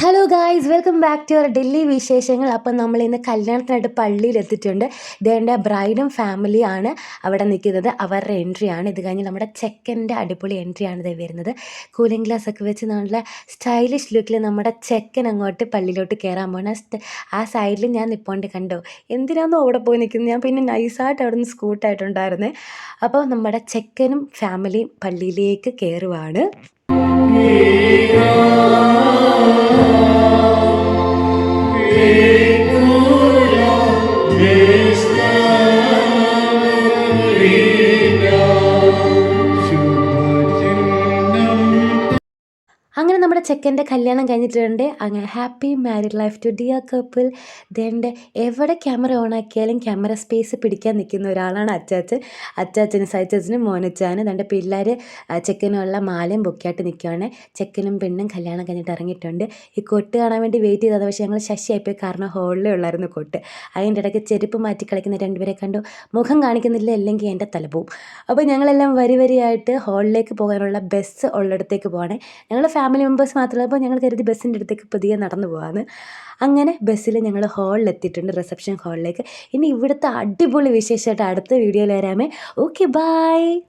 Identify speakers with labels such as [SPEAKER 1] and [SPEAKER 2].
[SPEAKER 1] Hello guys, welcome back to our Delhi വിശേഷങ്ങൾ. അപ്പം നമ്മൾ ഇന്ന് കല്യാണത്തിനായിട്ട് പള്ളിയിലെത്തിയിട്ടുണ്ട്. ഇതേൻ്റെ ബ്രൈഡും ഫാമിലിയാണ് അവിടെ നിൽക്കുന്നത്. അവരുടെ എൻട്രിയാണ് ഇത്. കഴിഞ്ഞ് നമ്മുടെ ചെക്കൻ്റെ അടിപൊളി എൻട്രിയാണ് ഇത് വരുന്നത്. കൂളിംഗ് ഗ്ലാസ് ഒക്കെ വെച്ച് നല്ല സ്റ്റൈലിഷ് ലുക്കിൽ നമ്മുടെ ചെക്കൻ അങ്ങോട്ട് പള്ളിയിലോട്ട് കയറാൻ പോകണം. ആ സൈഡിൽ ഞാൻ നിൽപ്പോണ്ട് കണ്ടോ, എന്തിനാണെന്നോ അവിടെ പോയി നിൽക്കുന്നത്. ഞാൻ പിന്നെ നൈസായിട്ട് അവിടെ നിന്ന് സ്കൂട്ടായിട്ടുണ്ടായിരുന്നേ. അപ്പോൾ നമ്മുടെ ചെക്കനും ഫാമിലിയും പള്ളിയിലേക്ക് കയറുവാണ്. അങ്ങനെ നമ്മുടെ ചെക്കൻ്റെ കല്യാണം കഴിഞ്ഞിട്ടുണ്ട്. അങ്ങനെ happy married life to dear couple. ദേണ്ടെ എവിടെ ക്യാമറ ഓൺ ആക്കിയാലും ക്യാമറ സ്പേസ് പിടിക്കാൻ നിൽക്കുന്ന ഒരാളാണ് അച്ചാച്ചൻ. അച്ചാച്ചനും സൈച്ചച്ചനും മോനച്ചാനും തൻ്റെ പിള്ളേർ ചെക്കനുള്ള മാലയും പൊക്കിയായിട്ട് നിൽക്കുകയാണ്. ചെക്കനും പെണ്ണും കല്യാണം കഴിഞ്ഞിട്ട് ഇറങ്ങിയിട്ടുണ്ട്. ഈ കൊട്ട് കാണാൻ വേണ്ടി വെയിറ്റ് ചെയ്തത്, പക്ഷേ ഞങ്ങൾ ശശിയായിപ്പോയി. കാരണം ഹോളിലേ ഉള്ളായിരുന്നു കൊട്ട്. അതിൻ്റെ ഇടയ്ക്ക് ചെരുപ്പ് മാറ്റി കളിക്കുന്ന രണ്ടുപേരെ കണ്ടു. മുഖം കാണിക്കുന്നില്ല, അല്ലെങ്കിൽ എൻ്റെ തല പോവും. അപ്പോൾ ഞങ്ങളെല്ലാം വരിയായിട്ട് ഹോളിലേക്ക് പോകാനുള്ള ബസ് ഉള്ളിടത്തേക്ക് പോകണേ. ഞങ്ങൾ ഫാമിലി മെമ്പേഴ്സ് മാത്രമല്ല, അപ്പോൾ ഞങ്ങൾ കരുതി ബസ്സിൻ്റെ അടുത്തേക്ക് പുതിയ നടന്നു പോകാമെന്ന്. അങ്ങനെ ബസ്സിൽ ഞങ്ങൾ ഹാളിലെത്തിയിട്ടുണ്ട്, റിസപ്ഷൻ ഹാളിലേക്ക്. ഇനി ഇവിടുത്തെ അടിപൊളി വിശേഷമായിട്ട് അടുത്ത വീഡിയോയിൽ വരാമേ. Okay, by.